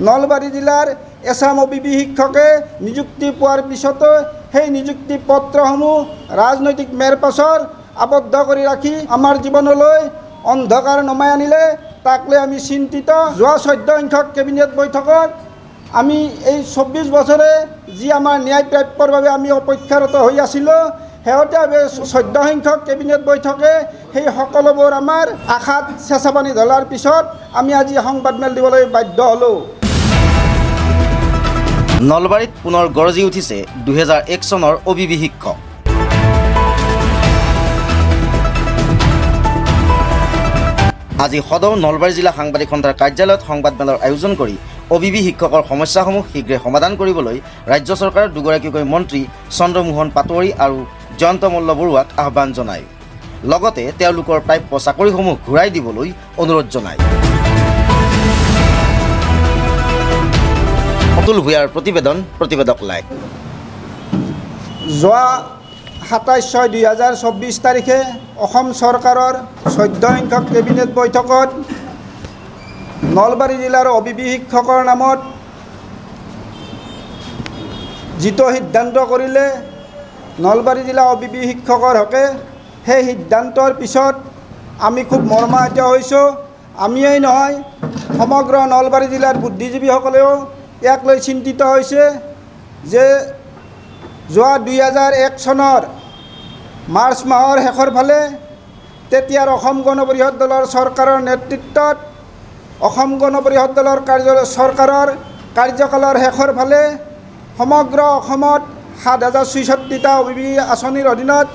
নলবাৰী জিলাৰ এছাম অবিবি শিক্ষকে নিযুক্তি পোৱাৰ পিছতো সেই নিযুক্তি পত্ৰসমূহ ৰাজনৈতিক মেৰপাছৰ আবদ্ধ কৰি ৰাখি আমাৰ জীৱনলৈ অন্ধকাৰ নমাই আনিলে। তাক লৈ আমি চিন্তিত। যোৱা 14 সংখ্যক কেবিনেট বৈঠকত আমি এই 24 বছৰে যি আমাৰ ন্যায় প্ৰাপ্যৰ বাবে আমি অপেক্ষাৰত হৈ আছিলোঁ, শেহতীয়াভাৱে 14 সংখ্যক কেবিনেট বৈঠকে সেই সকলোবোৰ আমাৰ আশাত চেঁচা পানী ঢলাৰ পিছত আমি আজি সংবাদমেল দিবলৈ বাধ্য হ'লোঁ। নলবাৰীত পুনৰ গৰজি উঠিছে 2001 চনৰ অবিবি শিক্ষক। আজি সদৌ নলবাৰী জিলা সাংবাদিক সন্থাৰ কাৰ্যালয়ত সংবাদমেলৰ আয়োজন কৰি অবিবি শিক্ষকৰ সমস্যাসমূহ শীঘ্ৰে সমাধান কৰিবলৈ ৰাজ্য চৰকাৰৰ দুগৰাকীকৈ মন্ত্ৰী চন্দ্ৰমোহন পাটোৱাৰী আৰু জয়ন্ত মল্ল বৰুৱাক আহ্বান জনায়। লগতে তেওঁলোকৰ প্ৰাপ্য চাকৰিসমূহ ঘূৰাই দিবলৈ অনুৰোধ জনায়। অতুল ভূঞাৰ প্ৰতিবেদন, প্ৰতিবেদক লাইভ। যোৱা 27/6/2024 তাৰিখে অসম চৰকাৰৰ 14 সংখ্যক কেবিনেট বৈঠকত নলবাৰী জিলাৰ অবিবি শিক্ষকৰ নামত যিটো সিদ্ধান্ত কৰিলে নলবাৰী জিলা অবিবি শিক্ষকৰ হকে, সেই সিদ্ধান্তৰ পিছত আমি খুব মৰ্মাহত হৈছোঁ। আমিয়েই নহয়, সমগ্ৰ নলবাৰী জিলাৰ বুদ্ধিজীৱীসকলেও ইয়াক লৈ চিন্তিত হৈছে যে যোৱা 2001 চনৰ মাৰ্চ মাহৰ শেষৰ ফালে তেতিয়াৰ অসম গণ পৰিষদ দলৰ চৰকাৰৰ নেতৃত্বত অসম গণ পৰিষদ দলৰ চৰকাৰৰ কাৰ্যকালৰ শেষৰ ফালে সমগ্ৰ অসমত 7,066টা অবিবি আঁচনিৰ অধীনত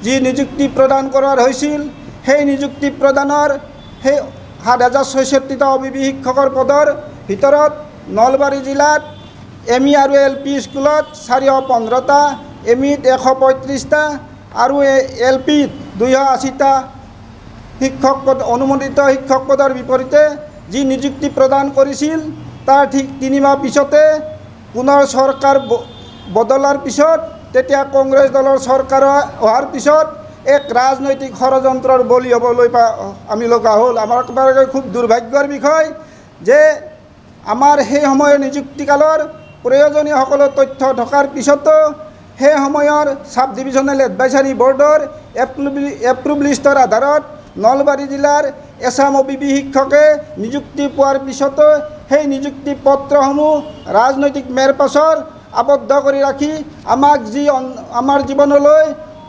যি নিযুক্তি প্ৰদান কৰা হৈছিল, সেই নিযুক্তি প্ৰদানৰ সেই 7,066টা অবিবি শিক্ষকৰ পদৰ ভিতৰত নলবাৰী জিলাত এম ই আৰু এল পি স্কুলত 415টা, এম ইত 135টা আৰু এল পিত 280টা শিক্ষক পদ অনুমোদিত শিক্ষক পদৰ বিপৰীতে যি নিযুক্তি প্ৰদান কৰিছিল, তাৰ ঠিক 3 মাহ পিছতে পুনৰ চৰকাৰ বদলাৰ পিছত, তেতিয়া কংগ্ৰেছ দলৰ চৰকাৰ হোৱাৰ পিছত এক ৰাজনৈতিক ষড়যন্ত্ৰৰ বলি হ'বলৈ আমি লগা হ'ল। আমাৰ বাবে খুব দুৰ্ভাগ্যৰ বিষয় যে আমাৰ সেই সময়ৰ নিযুক্তিকালৰ প্ৰয়োজনীয় সকলো তথ্য থকাৰ পিছতো সেই সময়ৰ চাব ডিভিজনেল এডভাইচাৰী বৰ্ডৰ এপ্ৰুভ লিষ্টৰ আধাৰত নলবাৰী জিলাৰ এছাম অবিবি শিক্ষকে নিযুক্তি পোৱাৰ পিছতো সেই নিযুক্তি পত্ৰসমূহ ৰাজনৈতিক মেৰপাছৰ আবদ্ধ কৰি ৰাখি আমাক যি আমাৰ জীৱনলৈ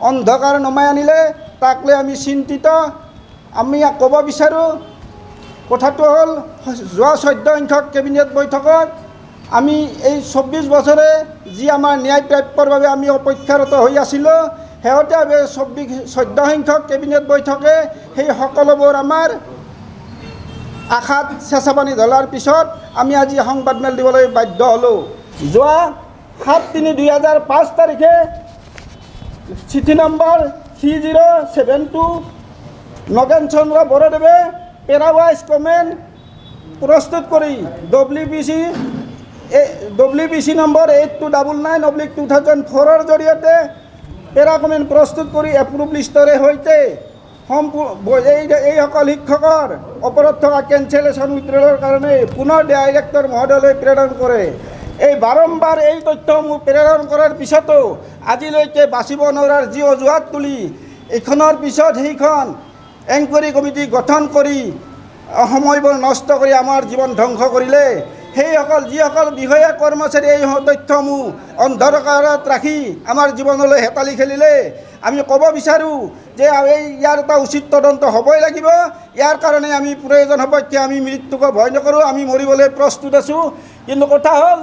অন্ধকাৰ নমাই আনিলে, তাক লৈ আমি চিন্তিত। আমি ক'ব বিচাৰোঁ, কথাটো হ'ল যোৱা 14 সংখ্যক কেবিনেট বৈঠকত আমি এই 24 বছৰে যি আমাৰ ন্যায় প্ৰাপ্যৰ বাবে আমি অপেক্ষাৰত হৈ আছিলোঁ, শেহতীয়াভাৱে 14 সংখ্যক কেবিনেট বৈঠকে সেই সকলোবোৰ আমাৰ আশাত চেঁচা পানী ঢলাৰ পিছত আমি আজি সংবাদমেল দিবলৈ বাধ্য হ'লোঁ। যোৱা 7/3/2005 তাৰিখে চিঠি নম্বৰ 3072 নগেন চন্দ্ৰ বৰদেৱে পেৰাৱাইজ কমেণ্ট প্ৰস্তুত কৰি WBC নম্বৰ 8299/2004 জৰিয়তে পেৰা কমেণ্ট প্ৰস্তুত কৰি এপ্ৰুভ লিষ্টৰে সৈতে এইসকল শিক্ষকৰ ওপৰত থকা কেঞ্চেলেশ্যন উইথড্ৰলৰ কাৰণে পুনৰ ডাইৰেক্টৰ মহোদয়লৈ প্ৰেৰণ কৰে। এই বাৰম্বাৰ এই তথ্যসমূহ প্ৰেৰণ কৰাৰ পিছতো আজিলৈকে বাচিব নোৱাৰাৰ যি অজুহাত তুলি এইখনৰ পিছত সেইখন এনকুৱাৰী কমিটি গঠন কৰি সময়বোৰ নষ্ট কৰি আমাৰ জীৱন ধ্বংস কৰিলে। সেইসকল যিসকল বিষয়া কৰ্মচাৰী এই তথ্যসমূহ অন্ধকাৰত ৰাখি আমাৰ জীৱনলৈ হেতালি খেলিলে, আমি ক'ব বিচাৰোঁ যে ইয়াৰ এটা উচিত তদন্ত হ'বই লাগিব। ইয়াৰ কাৰণে আমি প্ৰয়োজন সাপেক্ষে আমি মৃত্যুকো ভয় নকৰোঁ, আমি মৰিবলৈ প্ৰস্তুত আছোঁ। কিন্তু কথা হ'ল,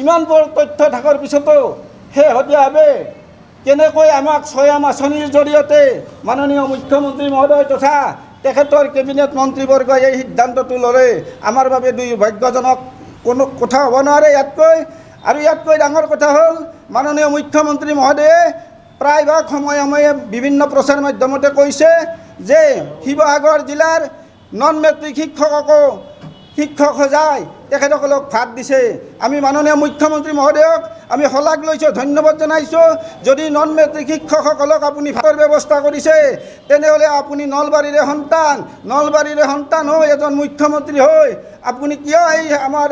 ইমানবোৰ তথ্য থকাৰ পিছতো শেহতীয়াভাৱে কেনেকৈ আমাক স্বয়ং আঁচনিৰ জৰিয়তে মাননীয় মুখ্যমন্ত্ৰী মহোদয় তথা তেখেতৰ কেবিনেট মন্ত্ৰীবৰ্গই এই সিদ্ধান্তটো ল'লে, আমাৰ বাবে দুৰ্ভাগ্যজনক কোনো কথা হ'ব নোৱাৰে ইয়াতকৈ। আৰু ইয়াতকৈ ডাঙৰ কথা হ'ল, মাননীয় মুখ্যমন্ত্ৰী মহোদয়ে প্ৰায়ভাগ সময়ে সময়ে বিভিন্ন প্ৰচাৰ মাধ্যমতে কৈছে যে শিৱসাগৰ জিলাৰ নন মেট্ৰিক শিক্ষককো শিক্ষক সজাই তেখেতসকলক ভাত দিছে। আমি মাননীয় মুখ্যমন্ত্ৰী মহোদয়ক আমি শলাগ লৈছোঁ, ধন্যবাদ জনাইছোঁ। যদি নন মেট্ৰিক শিক্ষকসকলক আপুনি ভাতৰ ব্যৱস্থা কৰিছে, তেনেহ'লে আপুনি নলবাৰীৰে সন্তান হৈ এজন মুখ্যমন্ত্ৰী হৈ আপুনি কিয় এই আমাৰ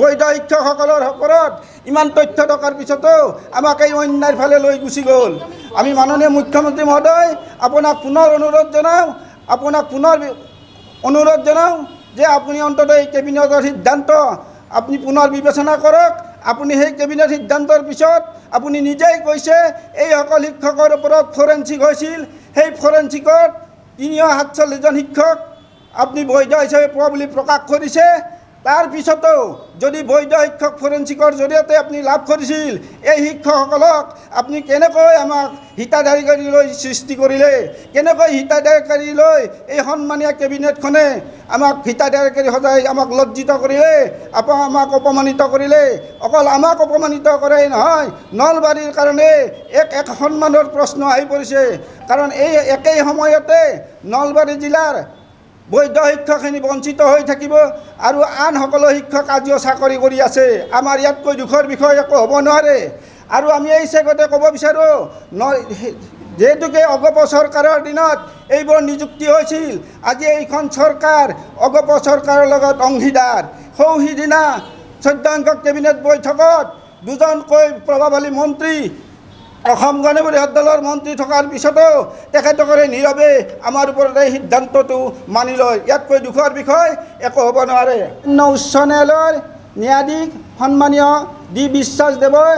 বৈধ শিক্ষকসকলৰ ওপৰত ইমান তথ্য থকাৰ পিছতো আমাক এই অন্যায়ৰ ফালে লৈ গুচি গ'ল। আমি মাননীয় মুখ্যমন্ত্ৰী মহোদয় আপোনাক পুনৰ অনুৰোধ জনাওঁ যে আপুনি অন্ততঃ এই কেবিনেটৰ সিদ্ধান্ত আপুনি পুনৰ বিবেচনা কৰক। আপুনি সেই কেবিনেট সিদ্ধান্তৰ পিছত আপুনি নিজেই কৈছে এইসকল শিক্ষকৰ ওপৰত ফৰেনচিক হৈছিল, সেই ফৰেনচিকত 347জন শিক্ষক আপুনি বৈধ হিচাপে পোৱা বুলি প্ৰকাশ কৰিছে। তাৰ পিছতো যদি বৈধ শিক্ষক ফৰেনচিকৰ জৰিয়তে আপুনি লাভ কৰিছিল, এই শিক্ষকসকলক আপুনি কেনেকৈ আমাক হিতাধিকাৰীলৈ সৃষ্টি কৰিলে, কেনেকৈ হিতাধিকাৰীলৈ এই সন্মানীয় কেবিনেটখনে আমাক হিতাধিকাৰী সদায় আমাক লজ্জিত কৰিলে, আমাক অপমানিত কৰিলে। অকল আমাক অপমানিত কৰাই নহয়, নলবাৰীৰ কাৰণে এক সন্মানৰ প্ৰশ্ন আহি পৰিছে। কাৰণ এই একেই সময়তে নলবাৰী জিলাৰ বৈধ শিক্ষকখিনি বঞ্চিত হৈ থাকিব আৰু আন সকলো শিক্ষক আজিও চাকৰি কৰি আছে। আমাৰ ইয়াতকৈ দুখৰ বিষয় একো হ'ব নোৱাৰে। আৰু আমি এই চেগতে ক'ব বিচাৰোঁ, যিহেতুকে অগপ চৰকাৰৰ দিনত এইবোৰ নিযুক্তি হৈছিল, আজি এইখন চৰকাৰ অগপ চৰকাৰৰ লগত অংশীদাৰ। সিদিনা 14 সংখ্যক কেবিনেট বৈঠকত দুজনকৈ প্ৰভাৱশালী মন্ত্ৰী, অসম গণ পৰিষদ দলৰ মন্ত্ৰী থকাৰ পিছতো তেখেতসকলে নীৰৱে আমাৰ ওপৰত এই সিদ্ধান্তটো মানি লয়। ইয়াতকৈ দুখৰ বিষয় একো হ'ব নোৱাৰে। উচ্চ ন্যায়ালয়ৰ ন্যায়াধীশ সন্মানীয় ডি বিশ্বাসদেৱই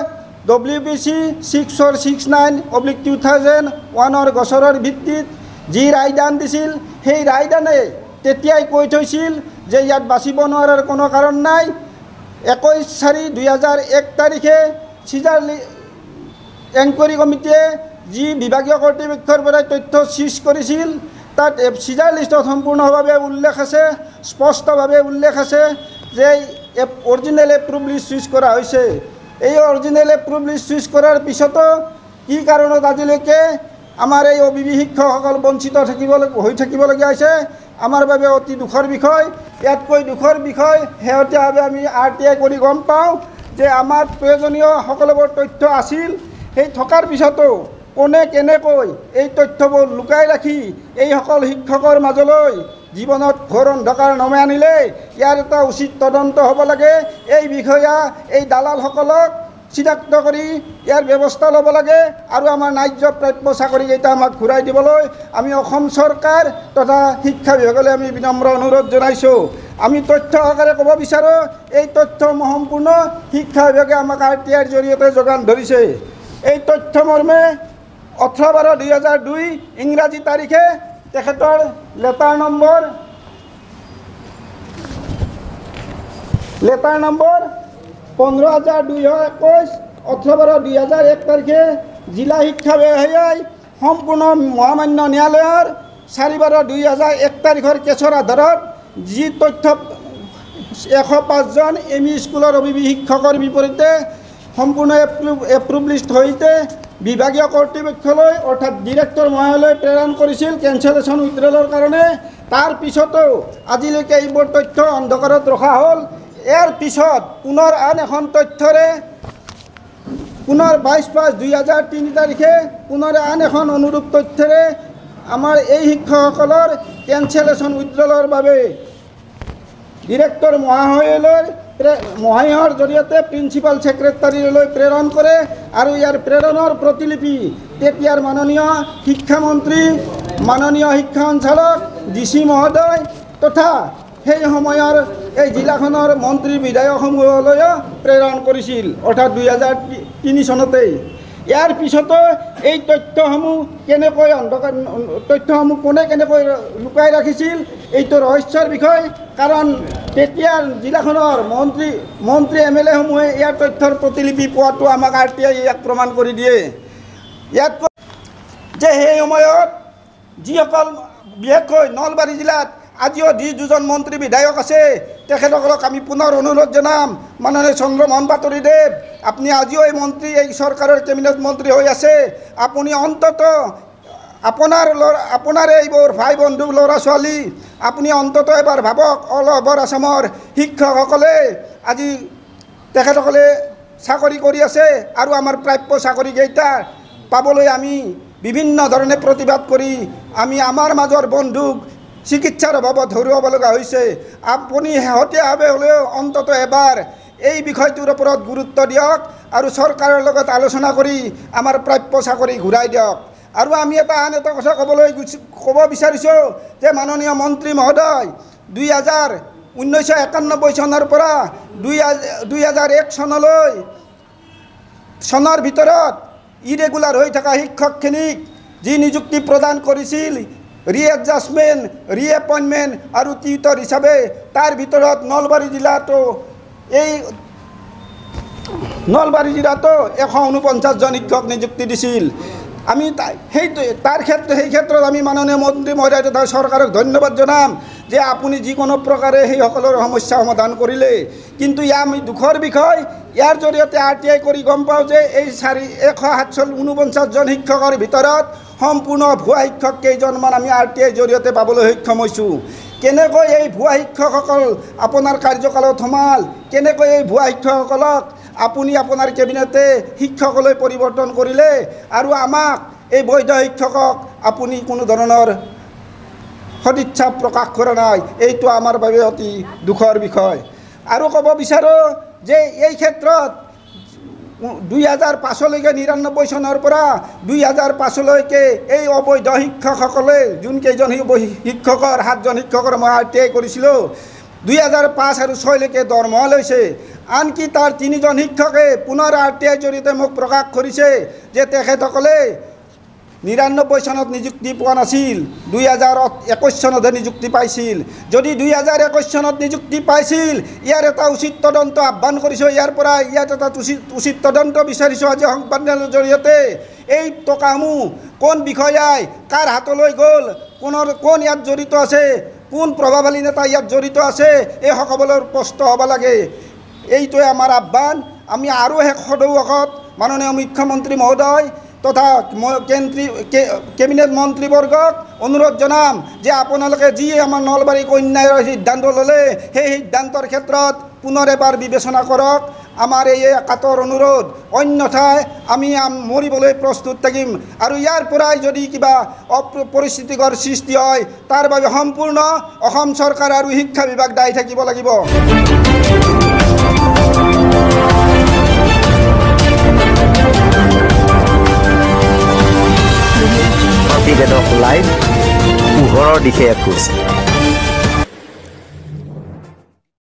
WPC 6469/2001 গোচৰৰ ভিত্তিত যি ৰায়দান দিছিল, সেই ৰায়দানে তেতিয়াই কৈ থৈছিল যে ইয়াত বাচিব নোৱাৰাৰ কোনো কাৰণ নাই। 21/4/2001 তাৰিখে চিজাৰ এনকুৱাৰী কমিটিয়ে যি বিভাগীয় কৰ্তৃপক্ষৰ পৰা তথ্য চিজ কৰিছিল, তাত চিজাৰ লিষ্টত সম্পূৰ্ণভাৱে উল্লেখ আছে, স্পষ্টভাৱে উল্লেখ আছে যে অৰিজিনেল এপ্ৰুভ লিষ্ট চুজ কৰা হৈছে। এই অৰিজিনেল এপ্ৰুভ লিষ্ট চুজ কৰাৰ পিছতো কি কাৰণত আজিলৈকে আমাৰ এই OBB শিক্ষকসকল বঞ্চিত হৈ থাকিবলগীয়া হৈছে, আমাৰ বাবে অতি দুখৰ বিষয়। ইয়াতকৈ দুখৰ বিষয় শেহতীয়াভাৱে আমি RTI কৰি গম পাওঁ যে আমাৰ প্ৰয়োজনীয় সকলোবোৰ তথ্য আছিল, সেই থকাৰ পিছতো কোনে কেনেকৈ এই তথ্যবোৰ লুকাই ৰাখি এইসকল শিক্ষকৰ মাজলৈ জীৱনত ঘোৰ অন্ধকাৰ নমাই আনিলে, ইয়াৰ এটা উচিত তদন্ত হ'ব লাগে। এই বিষয়া, এই দালালসকলক চিনাক্ত কৰি ইয়াৰ ব্যৱস্থা ল'ব লাগে আৰু আমাৰ ন্যায্য প্ৰাপ্য চাকৰিকেইটা আমাক ঘূৰাই দিবলৈ আমি অসম চৰকাৰ তথা শিক্ষা বিভাগলৈ আমি বিনম্ৰ অনুৰোধ জনাইছোঁ। আমি তথ্য আকাৰে ক'ব বিচাৰোঁ, এই তথ্যসমূহ সম্পূৰ্ণ শিক্ষা বিভাগে আমাক RTIৰ জৰিয়তে যোগান ধৰিছে। এই তথ্য মৰ্মে 18/12/2002 ইংৰাজী তাৰিখে তেখেতৰ লেটাৰ নম্বৰ 15,221 18/12/2001 তাৰিখে জিলা শিক্ষা বিষয়াই সম্পূৰ্ণ মহামান্য ন্যায়ালয়ৰ 4/12/2001 তাৰিখৰ কেছৰ আধাৰত যি তথ্য 105জন ME স্কুলৰ OBB শিক্ষকৰ বিপৰীতে সম্পূৰ্ণ এপ্ৰুভ লিষ্ট সহিতে বিভাগীয় কৰ্তৃপক্ষলৈ অৰ্থাৎ ডিৰেক্টৰ মহোদয়লৈ প্ৰেৰণ কৰিছিল কেঞ্চেলেশ্যন উইথড্ৰলৰ কাৰণে। তাৰ পিছতো আজিলৈকে এইবোৰ তথ্য অন্ধকাৰত ৰখা হ'ল। ইয়াৰ পিছত পুনৰ আন এখন তথ্যৰে পুনৰ 22/5/2003 তাৰিখে পুনৰ আন এখন অনুৰূপ তথ্যৰে আমাৰ এই শিক্ষকসকলৰ কেঞ্চেলেশ্যন উইথড্ৰলৰ বাবে ডিৰেক্টৰ মহাশয়ৰ জৰিয়তে প্ৰিন্সিপাল ছেক্ৰেটাৰীলৈ প্ৰেৰণ কৰে আৰু ইয়াৰ প্ৰেৰণৰ প্ৰতিলিপি তেতিয়াৰ মাননীয় শিক্ষামন্ত্ৰী, মাননীয় শিক্ষা সঞ্চালক DC মহোদয় তথা সেই সময়ৰ এই জিলাখনৰ মন্ত্ৰী বিধায়কসমূহলৈও প্ৰেৰণ কৰিছিল, অৰ্থাৎ 2003 চনতেই। ইয়াৰ পিছতো এই তথ্যসমূহ কোনে কেনেকৈ লুকাই ৰাখিছিল, এইটো ৰহস্যৰ বিষয়। কাৰণ তেতিয়াৰ জিলাখনৰ মন্ত্ৰী MLA সমূহে ইয়াৰ তথ্যৰ প্ৰতিলিপি পোৱাটো আমাক RTI ইয়াক প্ৰমাণ কৰি দিয়ে। ইয়াত যে সেই সময়ত যিসকল বিশেষকৈ নলবাৰী জিলাত আজিও যি দুজন মন্ত্ৰী বিধায়ক আছে, তেখেতসকলক আমি পুনৰ অনুৰোধ জনাম, মাননীয় চন্দ্ৰমোহন পাটোৱাৰীদেৱ, আপুনি আজিও এই চৰকাৰৰ কেবিনেট মন্ত্ৰী হৈ আছে, আপুনি অন্ততঃ আপোনাৰ এইবোৰ ভাই বন্ধু ল'ৰা ছোৱালী আপুনি অন্ততঃ এবাৰ ভাবক, অল অভাৰ আছামৰ শিক্ষকসকলে আজি তেখেতসকলে চাকৰি কৰি আছে আৰু আমাৰ প্ৰাপ্য চাকৰিকেইটা পাবলৈ আমি বিভিন্ন ধৰণে প্ৰতিবাদ কৰি আমি আমাৰ মাজৰ বন্ধুক চিকিৎসাৰ অভাৱত হৰুৱাব লগা হৈছে। আপুনি শেহতীয়াভাৱে হ'লেও অন্ততঃ এবাৰ এই বিষয়টোৰ ওপৰত গুৰুত্ব দিয়ক আৰু চৰকাৰৰ লগত আলোচনা কৰি আমাৰ প্ৰাপ্য চাকৰি ঘূৰাই দিয়ক। আৰু আমি আন এটা কথা ক'ব বিচাৰিছোঁ যে মাননীয় মন্ত্ৰী মহোদয় 1991 চনৰ পৰা 2001 চনৰ ভিতৰত ইৰেগুলাৰ হৈ থকা শিক্ষকখিনিক যি নিযুক্তি প্ৰদান কৰিছিল ৰিএডজাষ্টমেণ্ট, ৰিএপইণ্টমেণ্ট আৰু টিউটৰ হিচাপে, তাৰ ভিতৰত নলবাৰী জিলাতো 149জন শিক্ষক নিযুক্তি দিছিল। আমি সেই ক্ষেত্ৰত আমি মাননীয় মন্ত্ৰী মহোদয় তথা চৰকাৰক ধন্যবাদ জনাম যে আপুনি যিকোনো প্ৰকাৰে সেইসকলৰ সমস্যা সমাধান কৰিলে। কিন্তু আমি দুখৰ বিষয়, ইয়াৰ জৰিয়তে RTI কৰি গম পাওঁ যে এই 149জন শিক্ষকৰ ভিতৰত সম্পূৰ্ণ ভুৱা শিক্ষক কেইজনমান আমি RTI জৰিয়তে পাবলৈ সক্ষম হৈছোঁ। কেনেকৈ এই ভুৱা শিক্ষকসকল আপোনাৰ কাৰ্যকালত সোমাল, কেনেকৈ এই ভুৱা শিক্ষকসকলক আপুনি আপোনাৰ কেবিনেটে শিক্ষকলৈ পৰিৱৰ্তন কৰিলে আৰু আমাক এই বৈধ শিক্ষকক আপুনি কোনো ধৰণৰ সদিচ্ছা প্ৰকাশ কৰা নাই, এইটো আমাৰ বাবে অতি দুখৰ বিষয়। আৰু ক'ব বিচাৰোঁ যে এই ক্ষেত্ৰত 2005লৈকে 99 চনৰ পৰা 2005লৈকে এই অবৈধ শিক্ষকসকলে যোনকেইজন শিক্ষকৰ 7জন শিক্ষকৰ মই RTI কৰিছিলোঁ 2005 আৰু 2006লৈকে দৰমহা লৈছে। আনকি তাৰ 3জন শিক্ষকে পুনৰ RTI জৰিয়তে মোক প্ৰকাশ কৰিছে যে তেখেতসকলে 99 চনত নিযুক্তি পোৱা নাছিল, 2021 চনতহে নিযুক্তি পাইছিল। যদি 2021 চনত নিযুক্তি পাইছিল, ইয়াৰ এটা উচিত তদন্ত আহ্বান কৰিছোঁ। ইয়াত এটা উচিত তদন্ত বিচাৰিছোঁ আজি সংবাদমেলৰ জৰিয়তে। এই টকাসমূহ কোন বিষয়াই কাৰ হাতলৈ গ'ল, কোন ইয়াত জড়িত আছে, কোন প্ৰভাৱশালী নেতা ইয়াত জড়িত আছে, এই সকলোৰ স্পষ্ট হ'ব লাগে। এইটোৱে আমাৰ আহ্বান। আমি আৰু সদৌ মাননীয় মুখ্যমন্ত্ৰী মহোদয় তথা কেবিনেট মন্ত্ৰীবৰ্গক অনুৰোধ জনাম যে আপোনালোকে যি আমাৰ নলবাৰীক অন্যায়ৰ সিদ্ধান্ত ল'লে, সেই সিদ্ধান্তৰ ক্ষেত্ৰত পুনৰ এবাৰ বিবেচনা কৰক। আমাৰ এই কাতৰ অনুৰোধ, অন্যথাই আমি মৰিবলৈ প্ৰস্তুত থাকিম। আৰু ইয়াৰ পৰাই যদি কিবা পৰিস্থিতিকৰ সৃষ্টি হয়, তাৰ বাবে সম্পূৰ্ণ অসম চৰকাৰ আৰু শিক্ষা বিভাগ দায়ী থাকিব লাগিব। প্ৰতিবেদক লাইভ পোহৰৰ দিশে এখোজ।